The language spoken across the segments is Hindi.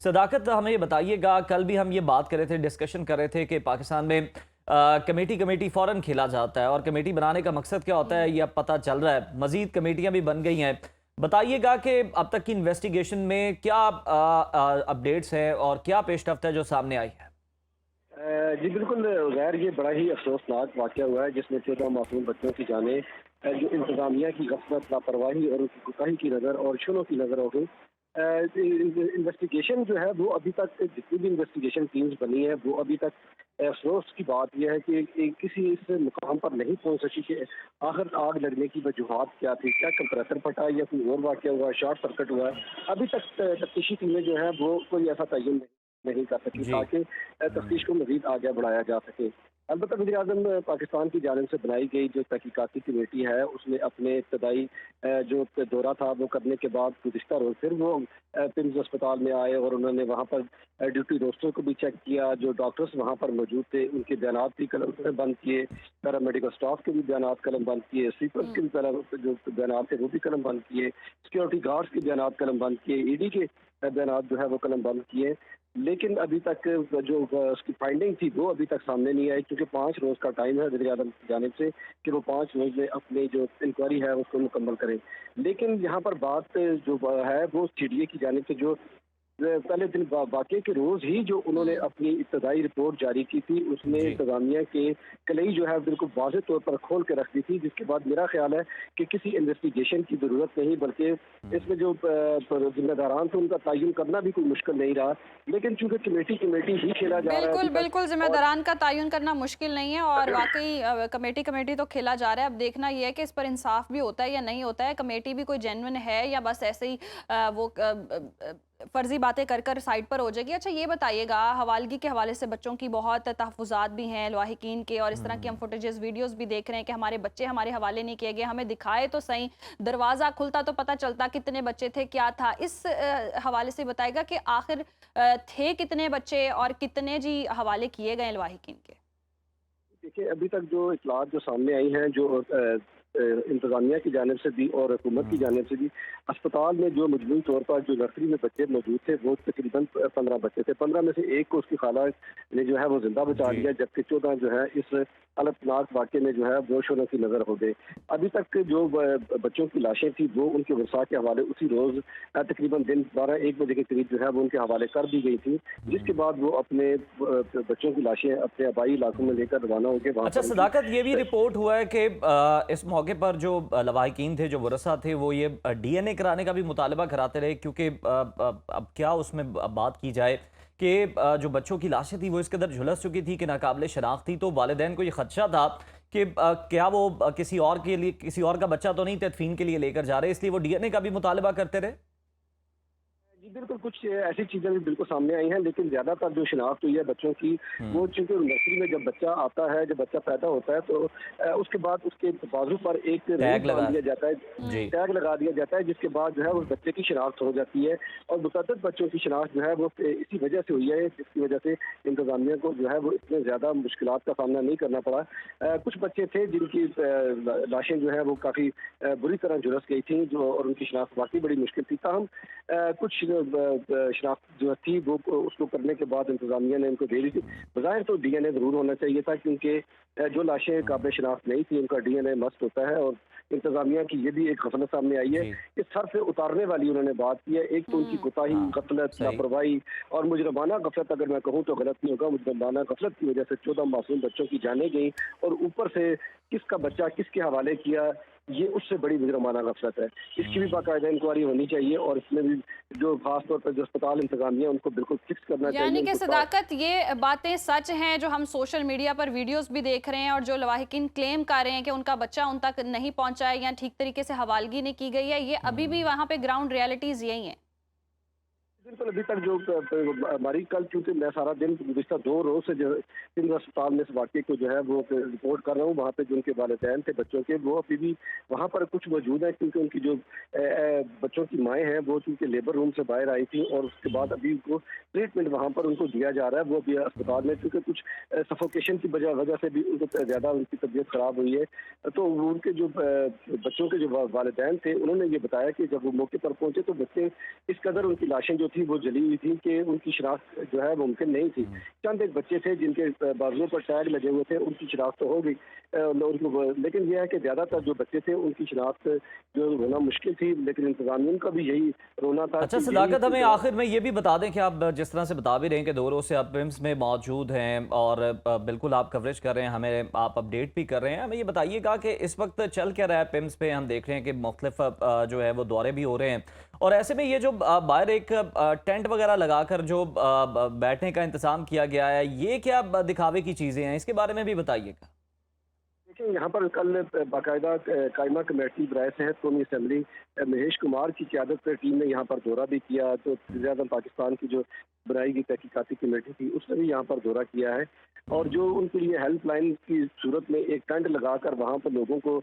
सदाकत, हमें ये बताइएगा, कल भी हम ये बात कर रहे थे, डिस्कशन कर रहे थे कि पाकिस्तान में कमेटी कमेटी फ़ौरन खेला जाता है और कमेटी बनाने का मकसद क्या होता है ये अब पता चल रहा है। मज़ीद कमेटियां भी बन गई हैं। बताइएगा कि अब तक की इन्वेस्टिगेशन में क्या अपडेट्स हैं और क्या पेशरफ्त है जो सामने आई है। जी बिल्कुल गैर, ये बड़ा ही अफसोसनाक वाक़या हुआ है जिसमें 14 मासूम बच्चों की जानें जो इंतज़ामिया की गफलत, लापरवाही और उनकी कोताही की नज़र और शुरू की नज़र हो गई। इन्वेस्टिगेशन जो है वो अभी तक, जितनी भी इन्वेस्टिगेशन टीम्स बनी है वो अभी तक अफसोस की बात यह है कि किसी इस मुकाम पर नहीं पहुंच सकी कि आखिर आग लगने की वजूहत क्या थी, क्या कंप्रेसर फटा या कोई और वाक़या हुआ, शॉर्ट सर्किट हुआ है। अभी तक तफ्तीशी टीमें जो है वो कोई ऐसा तयन नहीं कर सकी जी। ताकि तफ्तीश को मजीद आगे बढ़ाया जा सके। अलबत्ता वज़ीर आज़म पाकिस्तान की जानिब से बनाई गई जो तहकीकाती कमेटी है उसने अपने इब्तदाई जो दौरा था वो करने के बाद गुज़िश्ता रोज़ फिर वो पिम्स अस्पताल में आए और उन्होंने वहाँ पर ड्यूटी रोस्टर को भी चेक किया। जो डॉक्टर्स वहाँ पर मौजूद थे उनके बयानात भी कलम बंद किए, पैरा मेडिकल स्टाफ के भी बयानात कलम बंद किए, स्वीपर्स के भी जो बयानात थे वो भी कलम बंद किए, सिक्योरिटी गार्ड्स के बयानात कलम बंद किए, ईडी के बयानात जो है वो कलम बंद किए। लेकिन अभी तक जो उसकी फाइंडिंग थी वो अभी तक सामने नहीं आई, क्योंकि 5 रोज़ का टाइम है वज़ीर आज़म की जानिब से कि वो 5 रोज़ में अपनी जो इंक्वायरी है उसको मुकम्मल करें। लेकिन यहाँ पर बात जो है वो सीडीए की जानिब से जो पहले दिन वाक़ये के रोज़ ही जो उन्होंने हुँ। अपनी इब्तदाई रिपोर्ट जारी की थी उसमें जी। इंतज़ामिया के कलई जो है बिल्कुल वाज़ेह तौर पर खोल के रख दी थी, जिसके बाद मेरा ख्याल है कि किसी इन्वेस्टिगेशन की ज़रूरत नहीं, बल्कि इसमें जो जिम्मेदारान थे उनका तयन करना भी कोई मुश्किल नहीं रहा। लेकिन चूंकि कमेटी कमेटी ही खेला जा रहा है बिल्कुल, अभी तक। बिल्कुल और ज़िम्मेदारान का तयन करना मुश्किल नहीं है और वाक़ई कमेटी कमेटी तो खेला जा रहा है। अब देखना ये है कि इस पर इंसाफ़ भी होता है या नहीं होता है, कमेटी भी कोई जेन्युइन है या बस ऐसे ही फ़र्ज़ी बातें कर कर साइड पर हो जाएगी। अच्छा ये बताइएगा, हवालगी के हवाले से बच्चों की बहुत तहफ़्फ़ुज़ात भी हैं लवाहिकीन के और इस तरह की हम फुटेजेस वीडियोज़ भी देख रहे हैं कि हमारे बच्चे हमारे हवाले नहीं किए गए, हमें दिखाए तो सही, दरवाज़ा खुलता तो पता चलता कितने बच्चे थे, क्या था। इस हवाले से बताइएगा कि आखिर थे कितने बच्चे और कितने जी हवाले किए गए लवाहिकीन के? देखिए, अभी तक जो इतलात जो सामने आई हैं, जो इंतज़ामिया की जानिब से भी और हुकूमत की जानिब से भी, अस्पताल में जो मजमूई तौर पर जो नर्सरी में बच्चे मौजूद थे वो तकरीबन 15 बच्चे थे। 15 में से एक को उसकी खाला ने जो है वो जिंदा बचा जी। लिया, जबकि 14 जो है इस अलगनाक वाक़े में जो है बेहोश होने की नज़र हो गए। अभी तक जो बच्चों की लाशें थी वो उनके वसा के हवाले उसी रोज़ तकरीबन दिन 12-1 बजे के करीब जो है वो उनके हवाले कर दी गई थी, जिसके बाद वो अपने बच्चों की लाशें अपने आबाई इलाकों में लेकर रवाना हो गए। वहाँ अच्छा पर उनकी सदाकत, ये भी रिपोर्ट हुआ है कि इस मौके पर जो लवाहिकीन थे, जो वरसा थे, वो ये डीएनए कराने का भी मुतालबा कराते रहे, क्योंकि अब क्या उसमें बात की जाए कि जो बच्चों की लाशें थी वो इस कदर झुलस चुकी थी कि नाकाबिले शनाख्त थी, तो वालिदैन को ये खदशा था कि क्या वो किसी और के लिए, किसी और का बच्चा तो नहीं तदफीन के लिए लेकर जा रहे, इसलिए वो डीएनए का भी मुतालबा करते रहे। जी बिल्कुल, कुछ ऐसी चीज़ें भी बिल्कुल सामने आई हैं, लेकिन ज़्यादातर जो शिनाख्त हुई है बच्चों की, वो हम्म। चूँकि नर्सरी में जब बच्चा आता है, जब बच्चा पैदा होता है तो उसके बाद उसके बाजू पर एक रिंग टैग बांध लगा। दिया जाता है, जी। हुँ। टैग लगा दिया जाता है, जिसके बाद जो है उस बच्चे की शिनाख्त हो जाती है। और मुतअद्दिद बच्चों की शिनाख्त जो है वो इसी वजह से हुई है, जिसकी वजह से इंतज़ामिया को जो है वो इतने ज़्यादा मुश्किलात का सामना नहीं करना पड़ा। कुछ बच्चे थे जिनकी लाशें जो है वो काफ़ी बुरी तरह झुलस गई थी, जो और उनकी शिनाख्त वाक़ई बड़ी मुश्किल थी। ताहम कुछ शिनाख्त जो थी वो उसको करने के बाद इंतज़ामिया ने उनको दे दी थी। बज़ाहिर तो डीएनए ज़रूर होना चाहिए था, क्योंकि जो लाशें काबिल शिनाख्त नहीं थी उनका डीएनए मस्ट होता है। और इंतज़ामिया की ये भी एक गफलत सामने आई है, जी। कि सर से उतारने वाली उन्होंने बात की है। एक तो उनकी हुँ। कोताही, हाँ। गफलत, सही। लापरवाही और मुजरमाना गफलत, अगर मैं कहूँ तो गलत नहीं होगा, मुजरमाना गफलत की वजह से 14 मासूम बच्चों की जानें गई। और ऊपर से किसका बच्चा किसके हवाले किया, ये उससे बड़ी मुजरमाना गफलत है। इसकी भी बाकायदा इंक्वायरी होनी चाहिए और इसमें भी जो खास तौर पर जो अस्पताल इंतजामिया उनको बिल्कुल फिक्स करना चाहिए, यानी कि उनको सदाकत, ये बातें सच हैं जो हम सोशल मीडिया पर वीडियोस भी देख रहे हैं और जो लवाहिकीन क्लेम कर रहे हैं कि उनका बच्चा उन तक नहीं पहुंचा है या ठीक तरीके से हवालगी नहीं की गई है, ये अभी भी वहां पे ग्राउंड रियलिटीज यही हैं? बिल्कुल। अभी तक जो हमारी कल, चूंकि मैं सारा दिन गुज़िश्ता 2 रोज़ से जो सिंध अस्पताल में इस वाक़े को जो है वो रिपोर्ट कर रहा हूँ, वहाँ पे जो उनके वालिदैन थे बच्चों के, वो अभी भी वहाँ पर कुछ मौजूद हैं, क्योंकि उनकी जो बच्चों की माएँ हैं वो चूँकि लेबर रूम से बाहर आई थी और उसके बाद अभी उनको ट्रीटमेंट वहाँ पर उनको दिया जा रहा है। वो अभी अस्पताल में, क्योंकि कुछ सफोकेशन की वजह वजह से भी उनको ज़्यादा उनकी तबीयत ख़राब हुई है। तो वो उनके जो बच्चों के जो वालिदैन थे उन्होंने ये बताया कि जब वो मौके पर पहुँचे तो बच्चे इस कदर, उनकी लाशें जो थी वो जली हुई थी कि उनकी शनाख्त जो है मुमकिन नहीं थी। चंद एक बच्चे थे जिनके बाजुओं पर टैग लगे हुए थे, उनकी शनाख्त तो हो गई, लेकिन यह है कि ज़्यादातर जो बच्चे थे उनकी शनाख्त जो होना मुश्किल थी, लेकिन इंतजामिया का भी यही रोना था अच्छा कि सदाकत, हमें यही आखिर में ये भी बता दें कि आप जिस तरह से बता भी रहे हैं कि 2 रोज़ से आप पिम्स में मौजूद हैं और बिल्कुल आप कवरेज कर रहे हैं, हमें आप अपडेट भी कर रहे हैं। हमें ये बताइएगा कि इस वक्त चल क्या रहा है पिम्स पे? हम देख रहे हैं कि मुख्तलिफ जो है वो दौरे भी हो रहे हैं, और ऐसे में ये जो बाहर एक टेंट वगैरह लगाकर जो बैठने का इंतज़ाम किया गया है, ये क्या दिखावे की चीज़ें हैं? इसके बारे में भी बताइएगा। देखिए, यहाँ पर कल बाकायदा कायमा कमेटी बराए सेहत कौमी असम्बली महेश कुमार की क़यादत पर टीम ने यहाँ पर दौरा भी किया। तो वज़ीर-ए-आज़म पाकिस्तान की जो बनाई गई तहकीकाती कमेटी थी उसने भी यहाँ पर दौरा किया है, और जो उनके लिए हेल्पलाइन की सूरत में एक टेंट लगाकर वहाँ पर लोगों को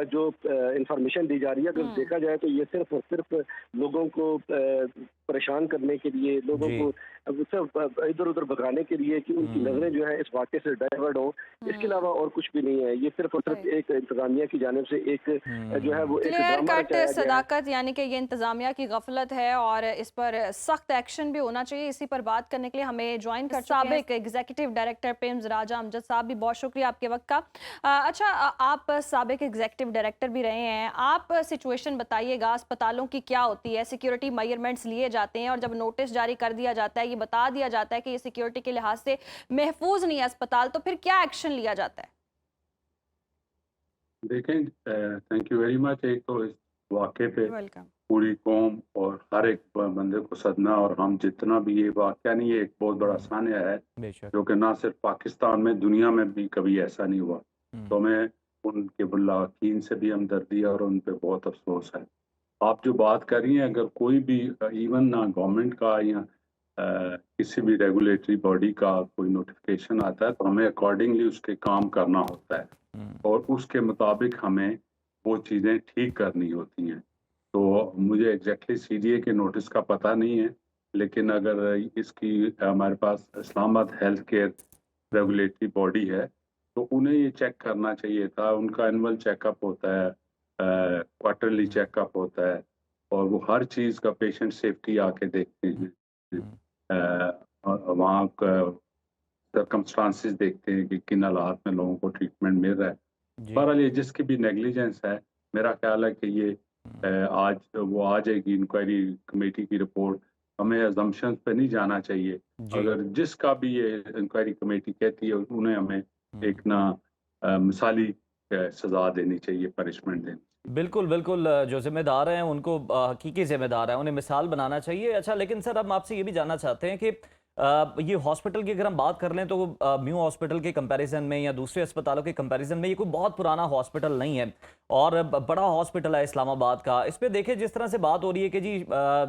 जो इंफॉर्मेशन दी जा रही है, अगर देखा जाए तो ये सिर्फ और सिर्फ लोगों को परेशान करने के लिए, लोगों जी। को सिर्फ इधर उधर भगाने के लिए कि उनकी नजरें जो है इस वाक़े से डाइवर्ट हों, इसके अलावा और कुछ भी नहीं है। ये सिर्फ और सिर्फ एक इंतजामिया की जानिब से एक जो है वो एक क्लियर ड्रामा कट रचाया गया है। सदाकत, यानी कि ये इंतजामिया की गफलत है और इस पर सख्त एक्शन भी होना चाहिए। इसी पर बात करने के लिए हमें ज्वाइन कर साबिक एग्जीक्यूटिव डायरेक्टर पिम्स राजा अमजद साहब भी, बहुत शुक्रिया आपके वक्त का। अच्छा, आप साबिक एग्जीक्यूटिव डायरेक्टर भी रहे हैं, आप सिचुएशन बताइएगा, अस्पतालों की क्या होती है? सिक्योरिटी मेजरमेंट्स लिए जाते हैं और जब नोटिस जारी कर दिया जाता है, ये बता दिया जाता है कि ये सिक्योरिटी के लिहाज से महफूज नहीं है अस्पताल, तो फिर क्या एक्शन लिया जाता है? देखें, थैंक यू वेरी मच। एक तो इस वाक़े पे वेलकम। पूरी कौम और हर एक बंदे को सदमा, और हम जितना भी, ये वाक़या नहीं है, एक बहुत बड़ा सान्या है बेशक। जो कि ना सिर्फ पाकिस्तान में, दुनिया में भी कभी ऐसा नहीं हुआ। तो हम्म। हमें उनके मुल्लाकीन से भी हमदर्दी है और उन पे बहुत अफसोस है। आप जो बात कर रही हैं, अगर कोई भी इवन ना गवर्नमेंट का या किसी भी रेगुलेटरी बॉडी का कोई नोटिफिकेशन आता है तो हमें अकॉर्डिंगली उसके काम करना होता है हम्म। और उसके मुताबिक हमें वो चीज़ें ठीक करनी होती हैं। तो मुझे एग्जैक्टली सीडीए के नोटिस का पता नहीं है, लेकिन अगर इसकी हमारे पास Islamabad health care regulatory body है तो उन्हें ये चेक करना चाहिए था। उनका एनुअल चेकअप होता है, क्वार्टरली चेकअप होता है, और वो हर चीज़ का पेशेंट सेफ्टी आके देखते हैं। हम्म। वहाँ का सर्कमस्टांसिस देखते हैं कि किन हालात में लोगों को ट्रीटमेंट मिल रहा है। जी। बहरहाल ये जिसकी भी नेग्लिजेंस है, मेरा ख्याल है कि ये आज वो आ जाएगी इंक्वायरी कमेटी की रिपोर्ट। हमें अजम्पशंस पे नहीं जाना चाहिए। जी। अगर जिसका भी ये इंक्वायरी कमेटी कहती है उन्हें हमें एक ना मिसाली सज़ा देनी चाहिए, पनिशमेंट देनी। बिल्कुल, बिल्कुल, जो ज़िम्मेदार हैं उनको हकीकी ज़िम्मेदार हैं, उन्हें मिसाल बनाना चाहिए। अच्छा, लेकिन सर हम आपसे ये भी जानना चाहते हैं कि ये हॉस्पिटल की अगर हम बात कर लें तो म्यू हॉस्पिटल के कंपैरिज़न में या दूसरे अस्पतालों के कंपैरिज़न में ये कोई बहुत पुराना हॉस्पिटल नहीं है, और बड़ा हॉस्पिटल है इस्लामाबाद का। इस पे देखिए जिस तरह से बात हो रही है कि जी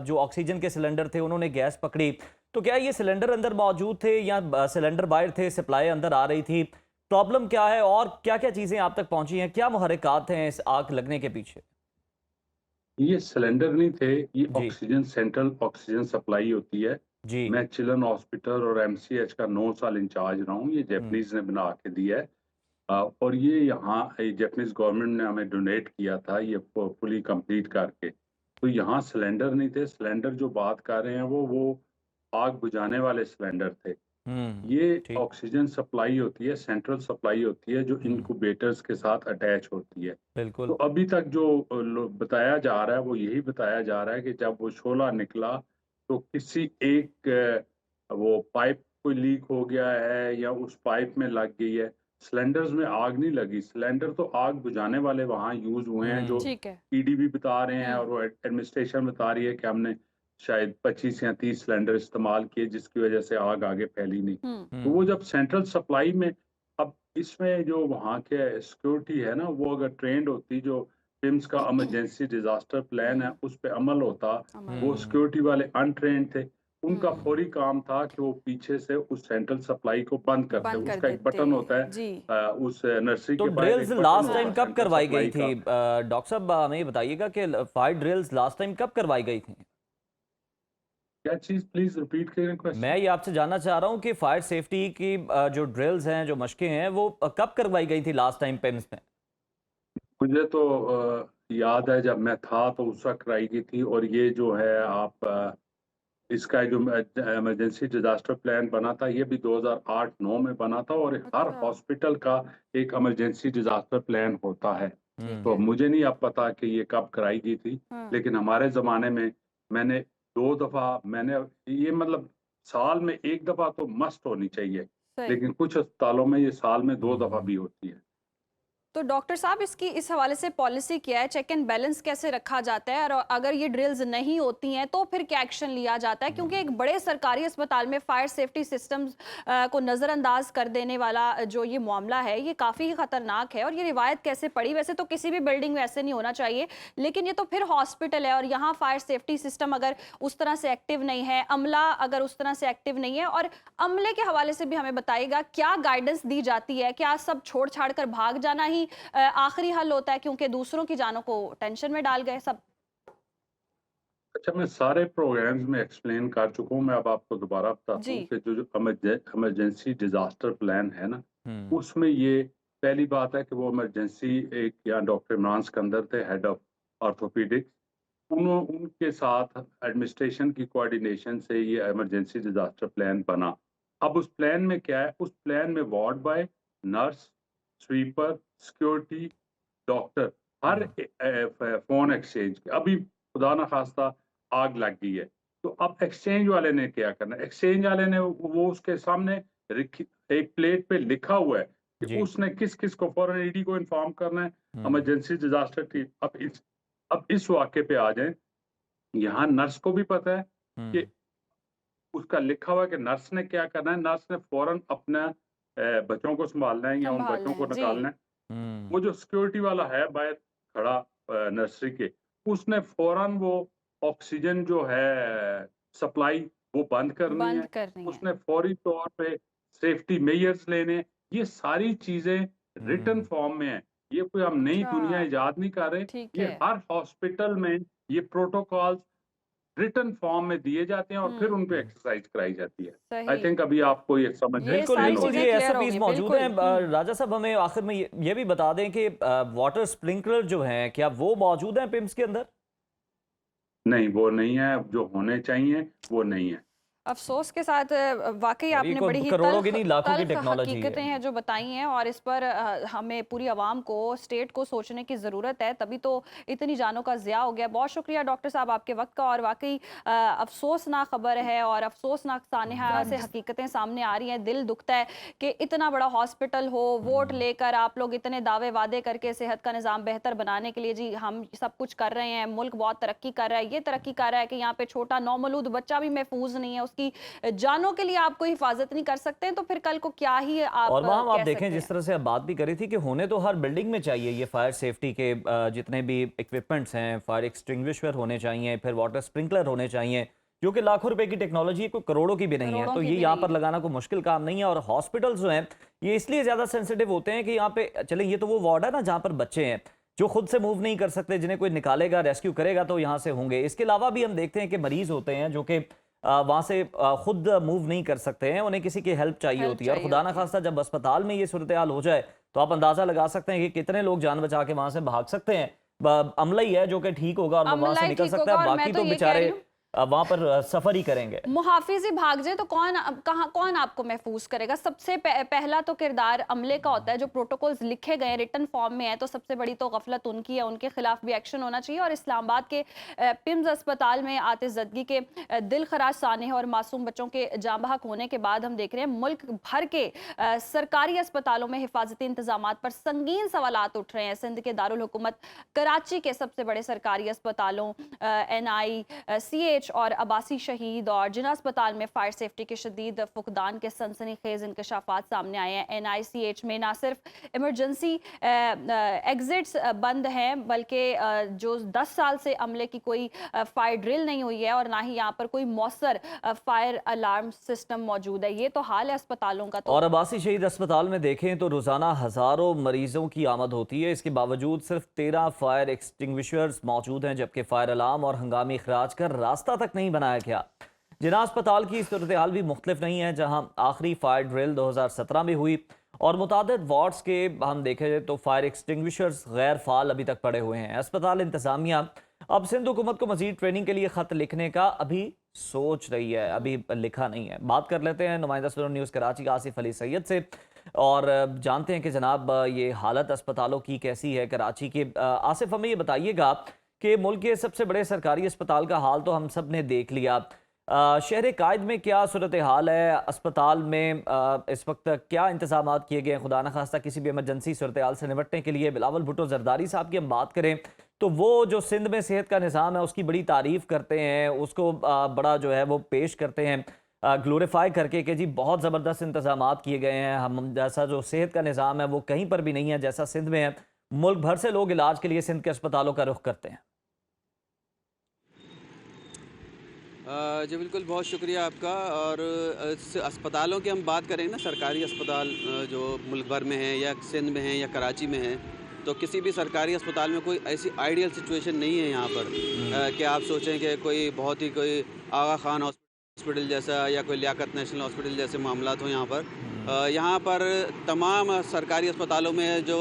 जो ऑक्सीजन के सिलेंडर थे उन्होंने गैस पकड़ी, तो क्या ये सिलेंडर अंदर मौजूद थे या सिलेंडर बाहर थे, सप्लाई अंदर आ रही थी? प्रॉब्लम क्या है और क्या-क्या चीज़ें आप तक पहुँची हैं? क्या मुहर्रिकात हैं इस आग लगने के पीछे? ये सिलेंडर नहीं थे, ये जी। ऑक्सीजन, सेंट्रल ऑक्सीजन सप्लाई होती है। जी। मैं चिल्ड्रन हॉस्पिटल और एमसीएच का 9 साल इंचार्ज रहा हूँ। ये हुँ। जापानीज़ ने बना के दिया है। और ये यहाँ जापानीज़ गवर्नमेंट ने हमें डोनेट किया था ये फुली कंप्लीट करके। तो यहाँ सिलेंडर नहीं थे। सिलेंडर जो बात कर रहे हैं वो आग बुझाने वाले सिलेंडर थे। हुँ। ये ठीक। ऑक्सीजन सप्लाई होती है, सेंट्रल सप्लाई होती है जो हुँ। इनक्यूबेटर्स के साथ अटैच होती है। तो बिल्कुल। अभी तक जो बताया जा रहा है वो यही बताया जा रहा है कि जब वो शोला निकला तो किसी एक वो पाइप कोई लीक हो गया है या उस पाइप में लग गई है। सिलेंडर्स में आग नहीं लगी। सिलेंडर तो आग बुझाने वाले वहाँ यूज़ हुए हैं, जो हुँ। ठीक है। ईडीबी बता रहे हैं हुँ। और वो एडमिनिस्ट्रेशन बता रही है कि हमने शायद 25 या 30 सिलेंडर इस्तेमाल किए जिसकी वजह से आग आगे फैली नहीं। हुँ। तो वो हुँ। जब सेंट्रल सप्लाई में, अब इसमें जो वहाँ के सिक्योरिटी है ना, वो अगर ट्रेंड होती, जो पिम्स का इमरजेंसी डिजास्टर प्लान है हुँ। उस पे अमल होता, अमल वो होता। हुँ। सिक्योरिटी वाले अनट्रेंड थे। उनका हुँ। फौरी काम था कि वो पीछे से उस सेंट्रल सप्लाई को बंद करते। बंद कर उसका एक देते। बटन होता है, जी। उस नर्सरी तो के बाहर ड्रिल्स एक बटन लास्ट होता टाइम है कब सेंट्रल करवाई गई सप्लाई थी? का। डॉक्टर साहब हमें ये बताइएगा कि फायर ड्रिल्स लास्ट टाइम कब करवाई गई थी? क्या चीज़, प्लीज रिपीट करें मैं क्वेश्चन। ये आपसे जानना चाह रहा हूँ कि फायर सेफ्टी की जो ड्रिल्स हैं, जो मशकें हैं, वो कब करवाई गई थी लास्ट टाइम पिम्स में? मुझे तो याद है जब मैं था तो उस वक्त कराई गई थी, और ये जो है आप इसका जो इमरजेंसी डिजास्टर प्लान बना था ये भी 2008-9 में बना था, और हर अच्छा। हॉस्पिटल का एक इमरजेंसी डिजास्टर प्लान होता है। ठीक तो है। मुझे नहीं अब पता कि ये कब कराई गई थी, हम्म। लेकिन हमारे ज़माने में मैंने 2 दफ़ा मैंने ये मतलब साल में 1 दफ़ा तो मस्ट होनी चाहिए, सही। लेकिन कुछ अस्पतालों में ये साल में 2 दफ़ा भी होती है। तो डॉक्टर साहब, इसकी इस हवाले से पॉलिसी क्या है? चेक एंड बैलेंस कैसे रखा जाता है? और अगर ये ड्रिल्स नहीं होती हैं तो फिर क्या एक्शन लिया जाता है? क्योंकि एक बड़े सरकारी अस्पताल में फायर सेफ्टी सिस्टम्स को नज़रअंदाज कर देने वाला जो ये मामला है, ये काफ़ी खतरनाक है। और ये रिवायत कैसे पड़ी? वैसे तो किसी भी बिल्डिंग में ऐसे नहीं होना चाहिए, लेकिन ये तो फिर हॉस्पिटल है और यहाँ फायर सेफ्टी सिस्टम अगर उस तरह से एक्टिव नहीं है, अमला अगर उस तरह से एक्टिव नहीं है, और अमले के हवाले से भी हमें बताइएगा क्या गाइडेंस दी जाती है? क्या सब छोड़ छाड़ कर भाग जाना ही आखिरी हल होता है, क्योंकि दूसरों की जानों को टेंशन में डाल गए सब? अच्छा, मैं सारे प्रोग्राम्स में एक्सप्लेन कर चुका हूँ, मैं अब आपको दोबारा बताता जी। हूँ कि जो इमरजेंसी डिजास्टर प्लान है ना, हम्म। उसमें ये पहली बात है कि वो इमरजेंसी एक यहाँ डॉक्टर इमरान सिकंदर थे, हेड ऑफ ऑर्थोपेडिक्स, उनके साथ एडमिनिस्ट्रेशन की कोऑर्डिनेशन से ये इमरजेंसी डिजास्टर प्लान बना। अब उस प्लान में क्या है, उस प्लान में ward boy, nurse, sweeper, security, doctor, हर फोन एक्सचेंज अभी खुदा ना खास्ता आग लग गई है, तो अब एक्सचेंज वाले ने क्या करना है, एक्सचेंज वाले ने वो उसके सामने एक प्लेट पे लिखा हुआ है कि जी। उसने किस किस को फौरन ईडी को इन्फॉर्म करना है, हम्म। Emergency disaster team. अब इस वाक्य पे आ जाए, यहाँ नर्स को भी पता है कि हम्म। उसका लिखा हुआ है कि नर्स ने क्या करना है, नर्स ने फौरन अपना बच्चों को संभालना है या उन संभाल बच्चों को लें जी। निकालना है। हम्म। वो जो सिक्योरिटी वाला है बाहर खड़ा नर्सरी के, उसने फौरन वो ऑक्सीजन जो है सप्लाई वो बंद करनी बंद है, करनी है। उसने फौरी तौर पे सेफ्टी मेजर्स लेने हैं। ये सारी चीजें रिटन हम्म। फॉर्म में है, ये कोई हम नई अच्छा। दुनिया इजाद नहीं कर रहे। ठीक ये है। हर हॉस्पिटल में ये प्रोटोकॉल्स रिटन फॉर्म में दिए जाते हैं और फिर उन पे हम्म। एक्सरसाइज कराई जाती है। आई सही। थिंक अभी आपको ये समझ में ये बिल्कुल सारी क्लियर हो बिल्कुल, गया। चीजें ये क्लियर हो एसओपीज गई, मौजूद हैं। बिल्कुल। राजा साहब, हमें आखिर में ये भी बता दें कि वाटर स्प्रिंकलर जो हैं, क्या वो मौजूद हैं पिम्स के अंदर? नहीं, वो नहीं है, जो होने चाहिए वो नहीं है। अफ़सोस के साथ वाक़ई और ये आपने बड़ी कोई ही करोड़ों की नहीं, लाखों की तल्ख़ टेक्नोलॉजी है। हकीकतें हैं जो बताई हैं, और इस पर हमें पूरी आवाम को, स्टेट को सोचने की ज़रूरत है, तभी तो इतनी जानों का ज़िया हो गया। बहुत शुक्रिया डॉक्टर साहब आपके वक़्त का, और वाक़ई अफ़सोसनाक ख़बर है और अफ़सोसनाक सानहा से हकीकतें सामने आ रही हैं। दिल दुखता है कि इतना बड़ा हॉस्पिटल हो, वोट लेकर आप लोग इतने दावे वादे करके सेहत का निज़ाम बेहतर बनाने के लिए जी हम सब कुछ कर रहे हैं, मुल्क बहुत तरक्की कर रहा है, ये तरक्की कर रहा है कि यहाँ पे छोटा नौमौलूद बच्चा भी महफूज नहीं है, उसकी जानों के लिए आप कोई हिफाजत नहीं कर सकते हैं, तो फिर कल को क्या ही आप और वहाँ आप कह देखें, सकते जिस हैं। तरह से आप बात भी करी थी कि होने तो हर बिल्डिंग में चाहिए ये फायर सेफ्टी के जितने भी इक्विपमेंट्स हैं, फायर एक्सटिंग्विशर होने चाहिए, फिर वाटर स्प्रिंकलर होने चाहिए, जो कि लाखों रुपए की टेक्नोलॉजी है, कोई करोड़ों की भी नहीं है। करोड़ों तो की ये भी यहाँ नहीं पर है। लगाना कोई मुश्किल काम नहीं है। और हॉस्पिटल्स जो हैं, ये इसलिए ज़्यादा सेंसिटिव होते हैं कि यहाँ पे चले, ये तो वो वार्ड है ना जहाँ पर बच्चे हैं जो खुद से मूव नहीं कर सकते, जिन्हें कोई निकालेगा, रेस्क्यू करेगा तो यहाँ से होंगे। इसके अलावा भी हम देखते हैं कि मरीज होते हैं जो कि वहाँ से खुद मूव नहीं कर सकते हैं, उन्हें किसी की हेल्प चाहिए हेल्प होती है। और चाहिए खुदा ना होती है। खास्ता जब अस्पताल में ये सूरत हाल हो जाए, तो आप अंदाजा लगा सकते हैं कि कितने लोग जान बचा के वहां से भाग सकते हैं। अमला ही है जो कि ठीक होगा और वो वहां अमला से ही निकल ठीक सकता होगा, है, और मैं बाकी तो तो ये कह बेचारे रही हूँ, वहां पर सफर ही करेंगे। मुहाफिज ही भाग जाए तो कौन आपको महफूज करेगा? सबसे पहला तो किरदार अमले का होता है। जो प्रोटोकॉल्स लिखे गए रिटन फॉर्म में है, तो सबसे बड़ी तो गफलत उनकी है, उनके खिलाफ भी एक्शन होना चाहिए। और इस्लामाबाद के पिम्स अस्पताल में आतिशज़दगी के दिल खराज सानहे और मासूम बच्चों के जाँ बहक होने के बाद हम देख रहे हैं मुल्क भर के सरकारी अस्पतालों में हिफाजती इंतजाम पर संगीन सवालात उठ रहे हैं। सिंध के दारुल हुकूमत कराची के सबसे बड़े सरकारी अस्पतालों NI, CH और अब्बासी शहीद और जिना अस्पताल में फायर सेफ्टी के शदीद फुकदान के सनसनीखेज इंकशाफात सामने आए हैं। NICH में ना सिर्फ इमरजेंसी एग्जिट्स बंद हैं, बल्कि जो 10 साल से अमले की कोई फायर ड्रिल नहीं हुई है, और ना ही यहाँ पर कोई मौसर फायर अलार्म सिस्टम मौजूद है। ये तो हाल है अस्पतालों का। तो और अब्बासी शहीद अस्पताल में देखें तो रोजाना हजारों मरीजों की आमद होती है। इसके बावजूद सिर्फ 13 फायर एक्सटिंग्विशर्स मौजूद हैं, जबकि फायर अलार्म और हंगामी अखराज का रास्ता तक नहीं बनाया गया। जिना अस्पताल की सूरत हाल भी मुख्तलिफ नहीं है, जहां आखिरी फायर ड्रिल 2017 में हुई और मुतादिद वार्ड्स के हम देखें तो फायर एक्सटिंग्विशर्स गैर फाल अभी तक पड़े हुए हैं। अस्पताल इंतजामिया अब सिंध हुकूमत को मजीद ट्रेनिंग के लिए खत लिखने का अभी सोच रही है, अभी लिखा नहीं है। बात कर लेते हैं नुमाइंदा सदर न्यूज़ कराची आसिफ अली सैयद से और जानते हैं कि जनाब ये हालत अस्पतालों की कैसी है कराची के। आसिफ, हमें ये बताइएगा कि मुल्क के सबसे बड़े सरकारी अस्पताल का हाल तो हम सब ने देख लिया। शहर कायद में क्या सूरत हाल है? अस्पताल में इस वक्त क्या इंतजाम किए गए हैं खुदा न खास्ता किसी भी इमरजेंसी सूरत हाल से निपटने के लिए? बिलावल भुट्टो जरदारी साहब की हम बात करें तो वो जो सिंध में सेहत का निज़ाम है उसकी बड़ी तारीफ़ करते हैं, उसको बड़ा जो है वो पेश करते हैं ग्लोरीफाई करके कि जी बहुत ज़बरदस्त इंतजाम किए गए हैं, हम जैसा जो सेहत का निज़ाम है वो कहीं पर भी नहीं है जैसा सिंध में है। मुल्क भर से लोग इलाज के लिए सिंध के अस्पतालों का रुख करते हैं। जी बिल्कुल, बहुत शुक्रिया आपका। और अस्पतालों की हम बात करें ना, सरकारी अस्पताल जो मुल्क भर में हैं या सिंध में हैं या कराची में हैं, तो किसी भी सरकारी अस्पताल में कोई ऐसी आइडियल सिचुएशन नहीं है यहाँ पर कि आप सोचें कि कोई बहुत ही कोई आगा खान हॉस्पिटल जैसा या कोई लियाकत नेशनल हॉस्पिटल जैसे मामलात हो यहाँ पर। यहाँ पर तमाम सरकारी अस्पतालों में जो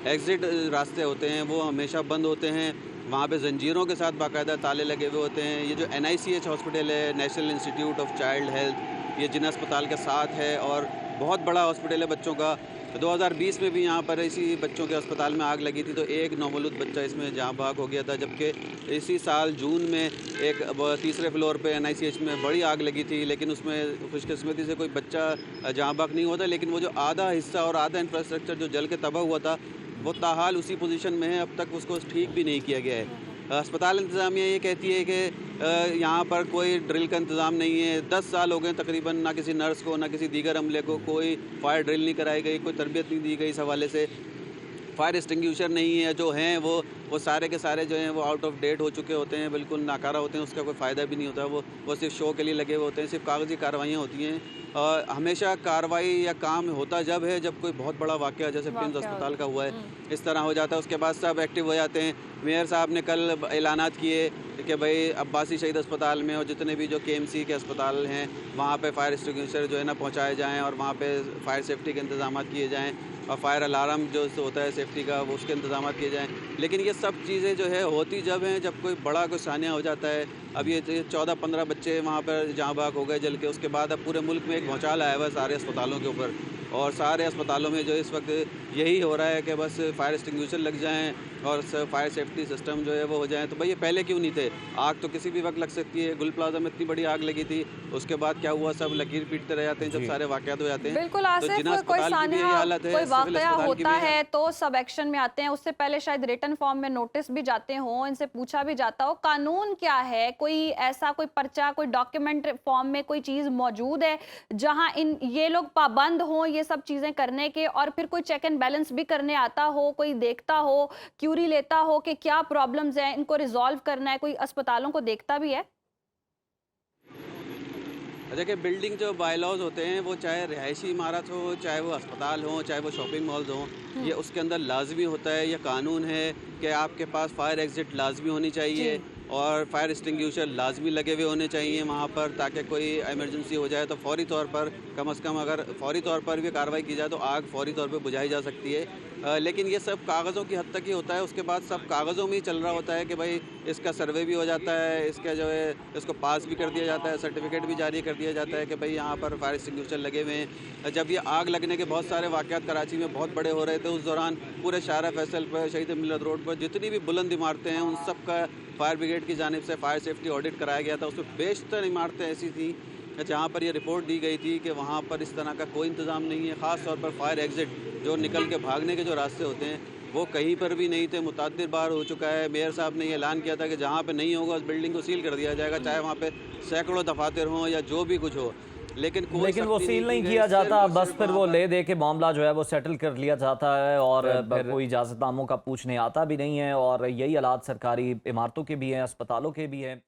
एग्ज़िट रास्ते होते हैं वो हमेशा बंद होते हैं। वहाँ पे जंजीरों के साथ बाकायदा ताले लगे हुए होते हैं। ये जो NICH हॉस्पिटल है, national institute of child health, ये जिना अस्पताल के साथ है और बहुत बड़ा हॉस्पिटल है बच्चों का। 2020 में भी यहाँ पर इसी बच्चों के अस्पताल में आग लगी थी तो एक नौमौलूद बच्चा इसमें जहाँ भाग हो गया था, जबकि इसी साल जून में एक तीसरे फ्लोर पे NICH में बड़ी आग लगी थी, लेकिन उसमें खुशकिस्मती से कोई बच्चा जहाँ भाग नहीं हुआ था। लेकिन वो जो आधा हिस्सा और आधा इंफ्रास्ट्रक्चर जो जल के तबाह हुआ था वो ताहाल उसी पोजीशन में है, अब तक उसको ठीक भी नहीं किया गया है। अस्पताल इंतज़ामिया ये कहती है कि यहाँ पर कोई ड्रिल का इंतज़ाम नहीं है। 10 साल हो गए तकरीबन, ना किसी नर्स को ना किसी दीगर अमले को कोई फायर ड्रिल नहीं कराई गई, कोई तरबियत नहीं दी गई इस हवाले से। फायर एक्सटिंग्विशर नहीं है, जो हैं वो सारे के सारे जो हैं वो आउट ऑफ डेट हो चुके होते हैं, बिल्कुल नाकारा होते हैं, उसका कोई फ़ायदा भी नहीं होता। वो सिर्फ शो के लिए लगे हुए होते हैं, सिर्फ कागज़ी कार्रवाइयाँ होती हैं। हमेशा कार्रवाई या काम होता जब है जब कोई बहुत बड़ा वाक़या जैसे प्रिंस अस्पताल का हुआ है इस तरह हो जाता है, उसके बाद सब एक्टिव हो जाते हैं। मेयर साहब ने कल ऐलानात किए कि भाई अब्बासी शहीद अस्पताल में और जितने भी जो KMC के अस्पताल हैं वहाँ पे फायर एक्सटिंग्विशर जो है ना पहुँचाए जाएँ और वहाँ पे फायर सेफ्टी के इंतजाम किए जाएँ और फायर अलार्म जो होता है सेफ्टी का वो उसके इंतजाम किए जाएँ। लेकिन ये सब चीज़ें जो है होती जब हैं जब कोई बड़ा कोई सानिया हो जाता है। अब ये 14-15 बच्चे वहाँ पर जहाँ भाग हो गए जल के, उसके बाद अब पूरे मुल्क में एक भौचाल आया हुआ है सारे अस्पतालों के ऊपर और सारे अस्पतालों में जो इस वक्त यही हो रहा है कि बस फायर एक्सटिंग्विशर लग जाएँ और फायर सेफ्टी सिस्टम जो है वो हो जाए। तो भाई ये पहले क्यों नहीं थे? आग तो किसी भी वक्त लग सकती है। गुल प्लाजा में इतनी बड़ी आग लगी थी, उसके बाद क्या हुआ? सब लकीर पीटते रह जाते हैं जब सारे वाकयात हो जाते हैं। बिल्कुल आसिफ, कोई सानिया कोई वाकया होता है तो सब एक्शन में आते हैं, उससे पहले शायद रिटन फॉर्म में नोटिस भी जाते हों, इनसे पूछा भी जाता हो कानून क्या है, कोई ऐसा कोई पर्चा कोई डॉक्यूमेंट फॉर्म में कोई चीज मौजूद है जहां ये लोग पाबंद हों ये सब चीजें करने के, और फिर कोई चेक एंड बैलेंस भी करने आता हो, कोई देखता हो, क्यूरी लेता हो कि क्या प्रॉब्लम्स हैं, इनको रिजॉल्व करना है, कोई अस्पतालों को देखता भी है? देखिए, बिल्डिंग जो बायलॉज होते हैं वो चाहे रिहायशी इमारत हो, चाहे वो अस्पताल हो, चाहे वो शॉपिंग मॉल्स हों, ये उसके अंदर लाजमी होता है, ये कानून है कि आपके पास फायर एग्जिट लाजमी होनी चाहिए और फायर एक्सटिंग्विशर लाजमी लगे हुए होने चाहिए वहाँ पर, ताकि कोई इमरजेंसी हो जाए तो फौरी तौर पर कम से कम अगर फौरी तौर पर भी कार्रवाई की जाए तो आग फौरी तौर पर बुझाई जा सकती है। लेकिन ये सब कागज़ों की हद तक ही होता है, उसके बाद सब कागज़ों में ही चल रहा होता है कि भाई इसका सर्वे भी हो जाता है, इसका जो है इसको पास भी कर दिया जाता है, सर्टिफिकेट भी जारी कर दिया जाता है कि भाई यहाँ पर फायर एक्सटिंग्विशर लगे हुए हैं। जब ये आग लगने के बहुत सारे वाक़यात कराची में बहुत बड़े हो रहे थे, उस दौरान पूरे शाहरा फैसल पर, शहीद मिलत रोड पर जितनी भी बुलंद इमारतें हैं उन सब का फायर ब्रिगेड की जानिब से फायर सेफ्टी ऑडिट कराया गया था। उसमें बेशतर इमारतें ऐसी थी जहाँ पर ये रिपोर्ट दी गई थी कि वहाँ पर इस तरह का कोई इंतज़ाम नहीं है। ख़ास तौर पर फायर एग्ज़िट जो निकल के भागने के जो रास्ते होते हैं वो कहीं पर भी नहीं थे। मुतअद्दिद बार हो चुका है। मेयर साहब ने ये ऐलान किया था कि जहाँ पे नहीं होगा उस बिल्डिंग को सील कर दिया जाएगा, चाहे वहाँ पे सैकड़ों दफातर हों या जो भी कुछ हो। लेकिन वो सील नहीं किया जाता, बस फिर वो ले दे के मामला जो है वो सेटल कर लिया जाता है और फिर कोई इजाज़तनामों का पूछने आता भी नहीं है। और यही हालात सरकारी इमारतों के भी हैं, अस्पतालों के भी हैं।